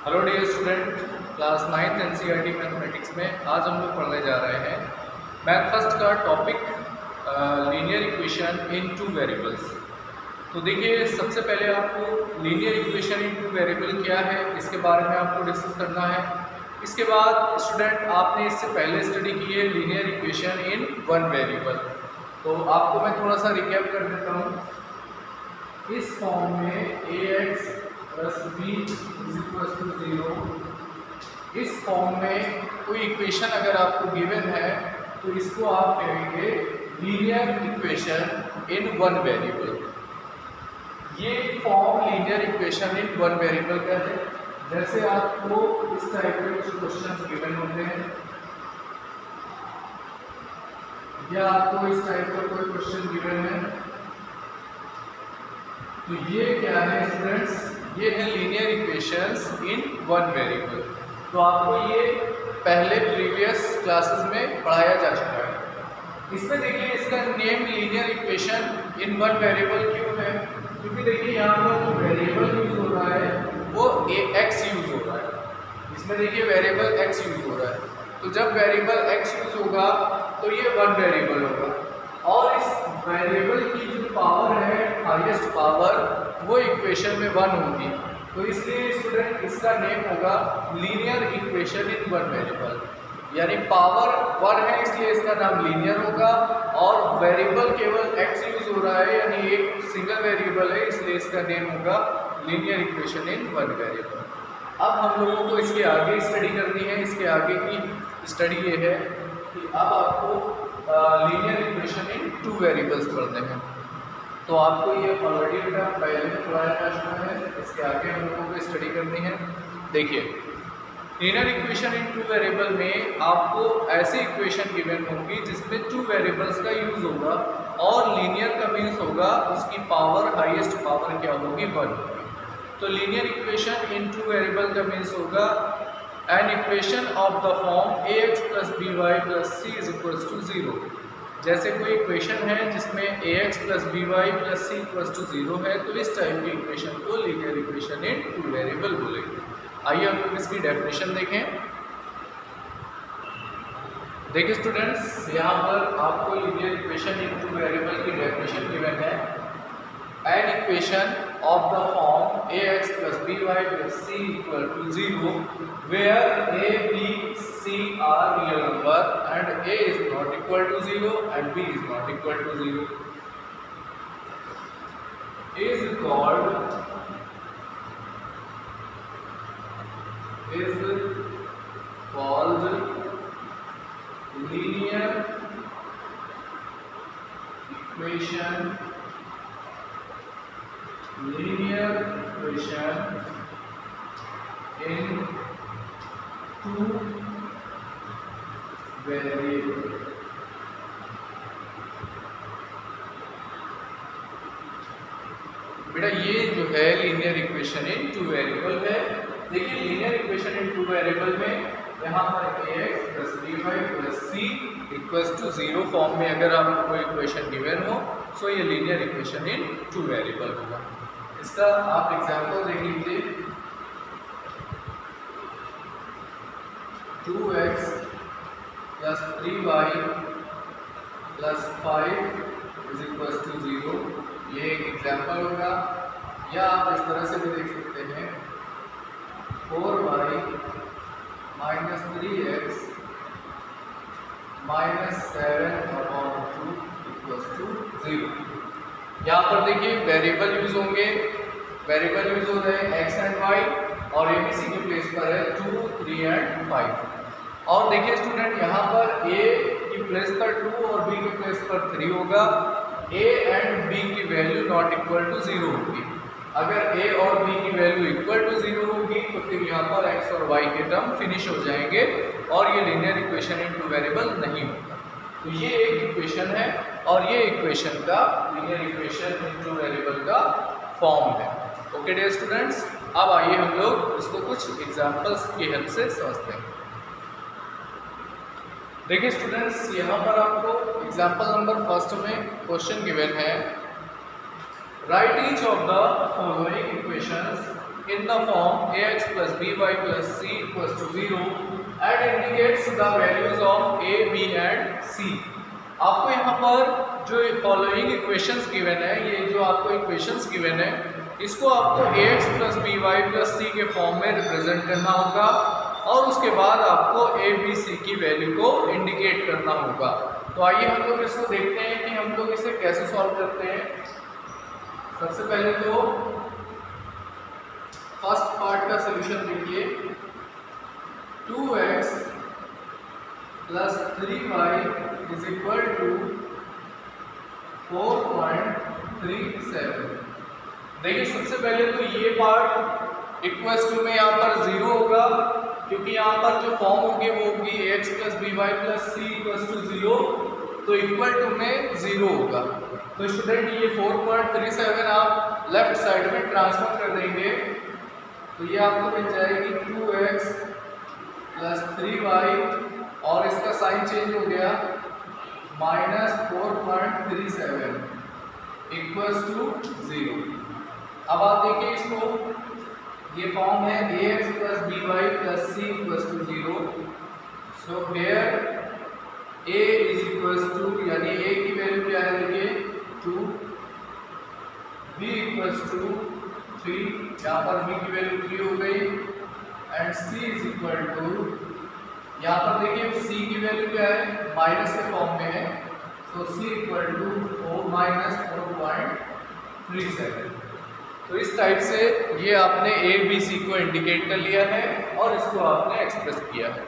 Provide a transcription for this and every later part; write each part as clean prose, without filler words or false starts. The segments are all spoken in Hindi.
Hello dear student, class 9th NCERT mathematics में आज हम लोग पढ़ने जा रहे हैं मैथ फर्स्ट का topic linear equation in two variables. तो देखिए, सबसे पहले आपको linear equation in two variable क्या है इसके बारे में आपको डिस्कस करना है। इसके बाद स्टूडेंट आपने इससे पहले स्टडी की है linear equation in one variable. तो आपको मैं थोड़ा सा रिकैप कर देता हूँ। इस फॉर्म में ax plus b is equal to 0, इस फॉर्म में कोई इक्वेशन अगर आपको गिवन है तो इसको आप कहेंगे linear equation in one variable. ये form linear equation in one variable का है। जैसे आपको इस टाइप के कुछ क्वेश्चन गिवन होते हैं या आपको इस टाइप का कोई क्वेश्चन गिवन है, तो ये क्या है स्टूडेंट्स, ये है लीनियर इक्वेशंस इन वन वेरिएबल। तो आपको ये पहले प्रीवियस क्लासेस में पढ़ाया जा चुका है। इसमें देखिए इसका name linear equation in one variable क्यों है, क्योंकि देखिए यहाँ पर जो वेरिएबल यूज हो रहा है वो x यूज हो रहा है। इसमें देखिए वेरिएबल x यूज हो रहा है, तो जब वेरिएबल x यूज होगा तो ये वन वेरिएबल होगा और इस वेरिएबल की जो पावर है, हाईएस्ट पावर, वो इक्वेशन में 1 होगी। तो इसलिए स्टूडेंट इसका नेम होगा linear equation in one variable, यानी पावर 1 है इसलिए इसका नाम लीनियर होगा और वेरिएबल केवल x यूज हो रहा है, यानी एक सिंगल वेरिएबल है, इसलिए इसका नेम होगा linear equation in one variable. अब हम लोगों को इसके आगे स्टडी करनी है। इसके आगे की स्टडी ये है कि अब आपको linear equation in two variables पढ़ते हैं। तो आपको ये ऑलरेडी बेटा पहले में पढ़ाया जा चुका है, इसके आगे हम लोगों को स्टडी करनी है। देखिए, linear equation in two variable में आपको ऐसी इक्वेशन गिवन होगी जिसमें टू वेरिएबल्स का यूज होगा और लीनियर का मीन्स होगा उसकी पावर, हाईएस्ट पावर क्या होगी, 1 होगी। तो linear equation in two variable का मीन्स होगा an equation of the form ax plus B Y plus c is equals to 0। जैसे कोई इक्वेशन है जिसमें ax plus B Y plus C equals to 0 है, तो इस टाइप की इक्वेशन को linear equation in two variable बोलेंगे। आइए हम लोग इसकी डेफिनेशन देखें। देखिए स्टूडेंट्स, यहाँ पर आपको linear equation in two variable की डेफिनेशन गिवन है। An equation of the form ax plus by plus c equal to 0 where a, b, c are real number and a is not equal to 0 and b is not equal to 0 is called linear equation in two variable। बेटा ये जो है linear equation in two variable है। देखिए linear equation in two variable में यहाँ पर ax plus B Y plus C equals to 0 form में अगर आपको कोई इक्वेशन गिवन हो तो ये linear equation in two variable होगा। इसका आप एग्जांपल देख लीजिए। 2x plus 3y plus 5 is equal to 0, ये एक एग्जांपल होगा। या आप इस तरह से भी देख सकते हैं 4y minus 3x minus 7/2 equal to 0। यहाँ पर देखिए वेरिएबल यूज होंगे, वेरिएबल यूज हो रहे हैं x एंड y और ABC के प्लेस पर है 2, 3 एंड 5। और देखिए स्टूडेंट, यहाँ पर a की प्लेस पर 2 और b के प्लेस पर 3 होगा। a एंड b की वैल्यू नॉट इक्वल टू 0 होगी। अगर a और b की वैल्यू इक्वल टू 0 होगी तो फिर यहाँ पर x और y के टर्म फिनिश हो जाएंगे और ये linear equation in two variable नहीं होगा। तो ये एक इक्वेशन है और ये इक्वेशन का linear equation in two variable का फॉर्म है। ओके डियर स्टूडेंट्स, अब आइए हम लोग इसको कुछ एग्जांपल्स की हेल्प से समझते हैं। देखिए स्टूडेंट्स, यहाँ पर आपको एग्जांपल नंबर फर्स्ट में क्वेश्चन गिवन है, right each of the following equations in the form ax plus by plus c equals to 0 and indicates the values of a, b and c। आपको यहाँ पर जो फॉलोइंग इक्वेशंस गिवन है, ये जो आपको इक्वेशंस गिवन है, इसको आपको ax plus B Y plus C के फॉर्म में रिप्रेजेंट करना होगा और उसके बाद आपको ए बी सी की वैल्यू को इंडिकेट करना होगा। तो आइए हम लोग इसको देखते हैं कि हम लोग इसे कैसे सॉल्व करते हैं। सबसे पहले तो फर्स्ट पार्ट का सोल्यूशन देखिए, 2x plus 3y is equal to 4.37। देखिए सबसे पहले तो ये पार्ट इक्वल्स टू में यहाँ पर 0 होगा, क्योंकि यहाँ पर जो फॉर्म होगी वो होगी ax plus B Y plus C equals to 0, तो इक्वल टू में 0 होगा। तो स्टूडेंट ये 4.37 आप लेफ्ट साइड में ट्रांसफर कर देंगे तो ये आपको मिल जाएगी 2x प्लस 3y और इसका साइन चेंज हो गया माइनस 4.37 इक्वल्स टू 0। अब आप देखिए इसको, ये फॉर्म है ax plus B Y plus C equals to 0। So here a is equals to, यानी a की वैल्यू क्या है देखिए 2, b इक्वल्स टू 3, यहाँ पर b की वैल्यू 3 हो गई and c is equal to, यहाँ पर देखिए c की वैल्यू क्या है माइनस के फॉर्म में है, सो c इक्वल टू 4 माइनस 4.37। तो इस टाइप से ये आपने ए बी सी को इंडिकेट कर लिया है और इसको आपने एक्सप्रेस किया है।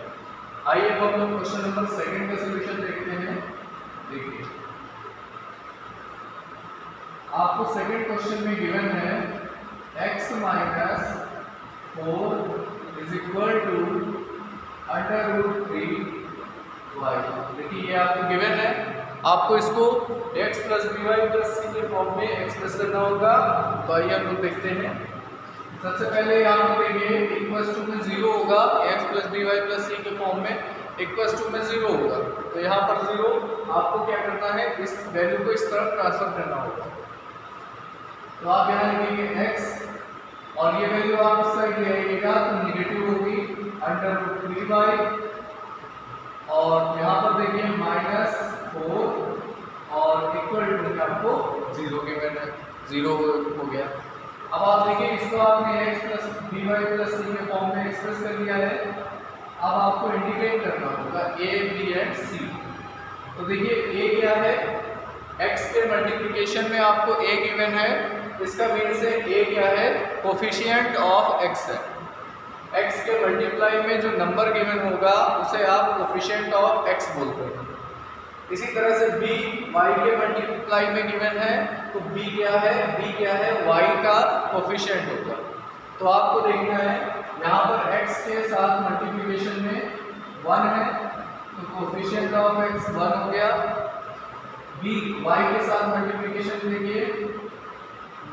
आइए अब हम लोग क्वेश्चन नंबर 2 का सॉल्यूशन देखते हैं। देखिए आपको सेकंड क्वेश्चन में गिवन है x minus 4 is equal to √3y। देखिए ये आपको गिवन है, आपको इसको x plus B Y plus C के फॉर्म में एक्सप्रेस करना होगा। तो आइए हम लोग देखते हैं। सबसे पहले यहाँ पर देखिए इक्वल्स टू में 0 होगा, x plus B Y plus C के फॉर्म में इक्वल्स टू में 0 होगा, तो यहाँ पर 0 आपको क्या करना है, इस वैल्यू को इस तरफ ट्रांसफर करना होगा। तो आप यहाँ लिखेंगे x और ये वैल्यू आप इस साइड ले आइएगा तो निगेटिव होगी √3y और यहाँ पर देखिए माइनस 4 और इक्वल टू आपको 0 के मैंने 0 हो गया। अब आप देखिए इसको आपने x plus B Y plus C के फॉर्म में एक्सप्रेस कर लिया है। अब आपको इंडिकेट करना होगा a b एंड c। तो देखिए a क्या है, x के मल्टीप्लिकेशन में आपको a गिवन है, इसका मीन्स है a क्या है, कोफिशिएंट ऑफ x है। x के मल्टीप्लाई में जो नंबर गिवन होगा उसे आप कोफिशिएंट ऑफ x बोलते हैं। इसी तरह से b y के मल्टीप्लाई में गिवन है, तो b क्या है, y का कोफिशिएंट होगा। तो आपको देखना है यहाँ पर x के साथ मल्टीप्लिकेशन में 1 है, तो कोफिशिएंट ऑफ x 1 हो गया। b y के साथ मल्टीप्लिकेशन देखिए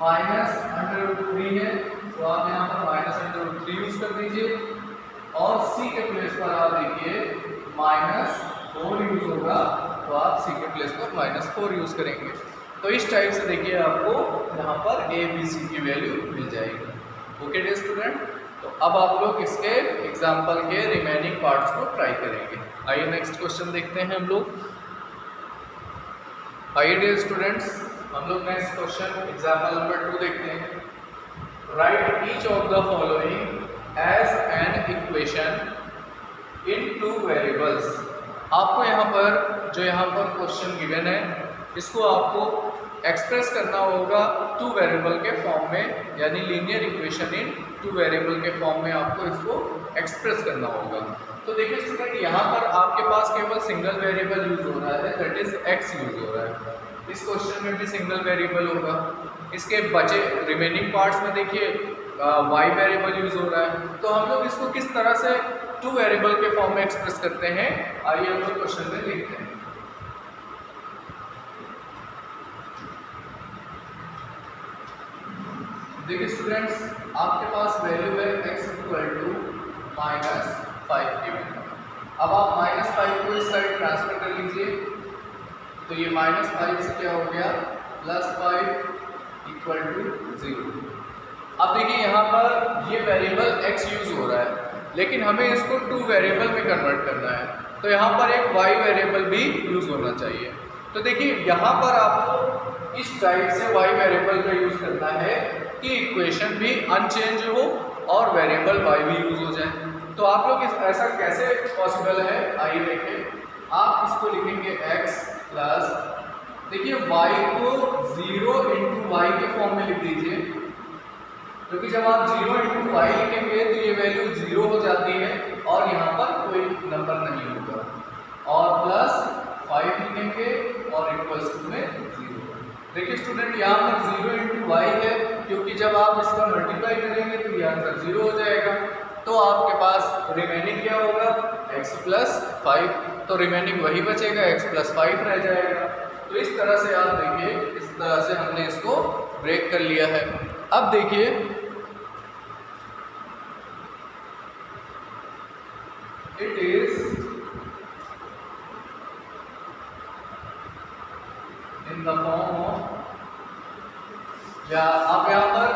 माइनस √3 है, तो आप यहाँ पर माइनस √3 यूज कर दीजिए और c के प्लेस पर आप देखिए -4 यूज होगा, तो आप c के प्लेस पर -4 यूज करेंगे। तो इस टाइप से देखिए आपको यहाँ पर a b c की वैल्यू मिल जाएगी। ओके डियर स्टूडेंट, तो अब आप लोग इसके एग्जाम्पल के रिमेनिंग पार्ट्स को ट्राई करेंगे। आइए नेक्स्ट क्वेश्चन देखते हैं हम लोग। आइए डियर स्टूडेंट्स, हम लोग नेक्स्ट क्वेश्चन एग्जाम्पल नंबर 2 देखते हैं। Write each of the following as an equation in 2 variables. आपको यहाँ पर क्वेश्चन गिवन है, इसको आपको एक्सप्रेस करना होगा 2 वेरिएबल के फॉर्म में, यानी लीनियर इक्वेशन इन 2 वेरिएबल के फॉर्म में आपको इसको एक्सप्रेस करना होगा। तो देखिए स्टूडेंट, यहाँ पर आपके पास केवल सिंगल वेरिएबल यूज हो रहा है, दैट इज x यूज हो रहा है। इस क्वेश्चन में भी सिंगल वेरिएबल होगा। इसके बचे रिमेनिंग पार्ट्स में देखिए y वेरिएबल यूज हो रहा है। तो हम लोग इसको किस तरह से 2 वेरिएबल के फॉर्म में एक्सप्रेस करते हैं, आइए हम लोग क्वेश्चन में देखते हैं। देखिए स्टूडेंट्स, आपके पास वैल्यू है x = -5 गिवन। अब आप -5 को इस साइड ट्रांसफर कर लीजिए, तो ये -5 से क्या हो गया +5 = 0। अब देखिए यहाँ पर ये वेरिएबल x यूज़ हो रहा है, लेकिन हमें इसको 2 वेरिएबल में कन्वर्ट करना है, तो यहाँ पर एक y वेरिएबल भी यूज़ होना चाहिए। तो देखिए यहाँ पर आपको इस टाइप से y वेरिएबल का यूज़ करना है कि इक्वेशन भी अनचेंज हो और वेरिएबल y भी यूज़ हो जाए। तो आप लोग ऐसा कैसे पॉसिबल है, आइए देखें। आप इसको लिखेंगे x प्लस, देखिए y को 0 इंटू वाई के फॉर्म में लिख दीजिए, क्योंकि जब आप 0 इंटू वाई लिखेंगे तो ये वैल्यू 0 हो जाती है और यहाँ पर कोई नंबर नहीं होगा, और प्लस 5 लिखेंगे और इक्वल्स टू में 0। देखिए स्टूडेंट यहाँ पर 0 इंटू वाई है, क्योंकि जब आप इसका मल्टीप्लाई करेंगे तो ये आंसर 0 हो जाएगा। तो आपके पास रिमेनिंग क्या होगा, x प्लस 5, तो रिमेनिंग वही बचेगा, x प्लस 5 रह जाएगा। तो इस तरह से आप देखिए, इस तरह से हमने इसको ब्रेक कर लिया है। अब देखिए it is in the form of, या आप यहाँ पर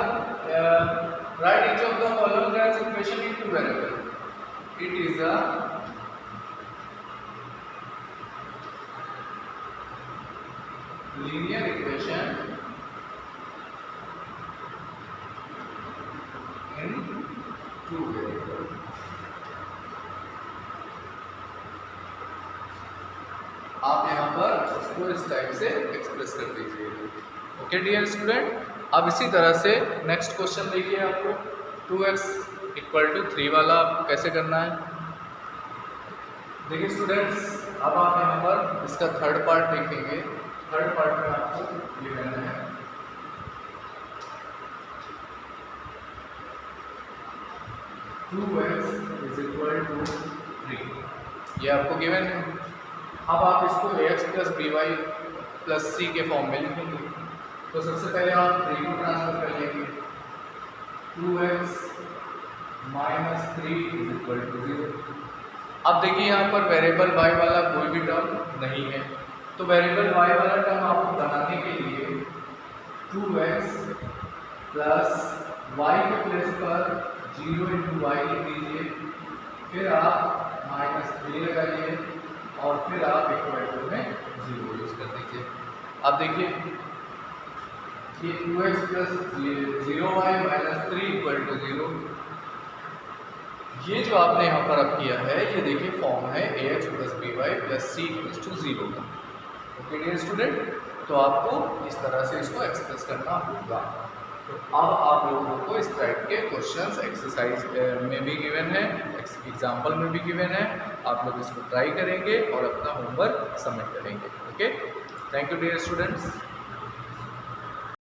write each of the following as equation in 2 variable. It is a linear equation in 2 variables। आप यहाँ पर उसको इस टाइप से एक्सप्रेस कर दीजिए। ओके डियर स्टूडेंट, अब इसी तरह से नेक्स्ट क्वेश्चन देखिए। आपको 2x = 3 वाला आपको कैसे करना है। देखिए स्टूडेंट्स, अब आप यहाँ पर इसका थर्ड पार्ट देखेंगे। थर्ड पार्ट में आपको ये करना है, (2x = 3), ये आपको गिवन है। अब आप इसको ax + by + c के फॉर्म में लिखेंगे। तो सबसे पहले आप 3 को ट्रांसफर कर लेंगे, 2x - 3 = 0। अब देखिए यहाँ पर वेरिएबल y वाला कोई भी टर्म नहीं है, तो वेरिएबल y वाला टर्म आपको बनाने के लिए 2x प्लस y के प्लेस पर 0 इंटू वाई लिख दीजिए, फिर आप -3 लगाइए और फिर आप इक्वल टू में 0 यूज कर दीजिए। अब देखिए ये 2x प्लस 0y - 3 = 0, ये जो आपने यहाँ पर अब किया है, ये देखिए फॉर्म है ax + by + c = 0 का। ओके डियर स्टूडेंट, तो आपको इस तरह से इसको एक्सप्रेस करना होगा। तो अब आप लोगों को इस टाइप के क्वेश्चंस एक्सरसाइज में भी गिवन है, एग्जाम्पल में भी गिवन है। आप लोग इसको ट्राई करेंगे और अपना होमवर्क सबमिट करेंगे। Okay, thank you dear students.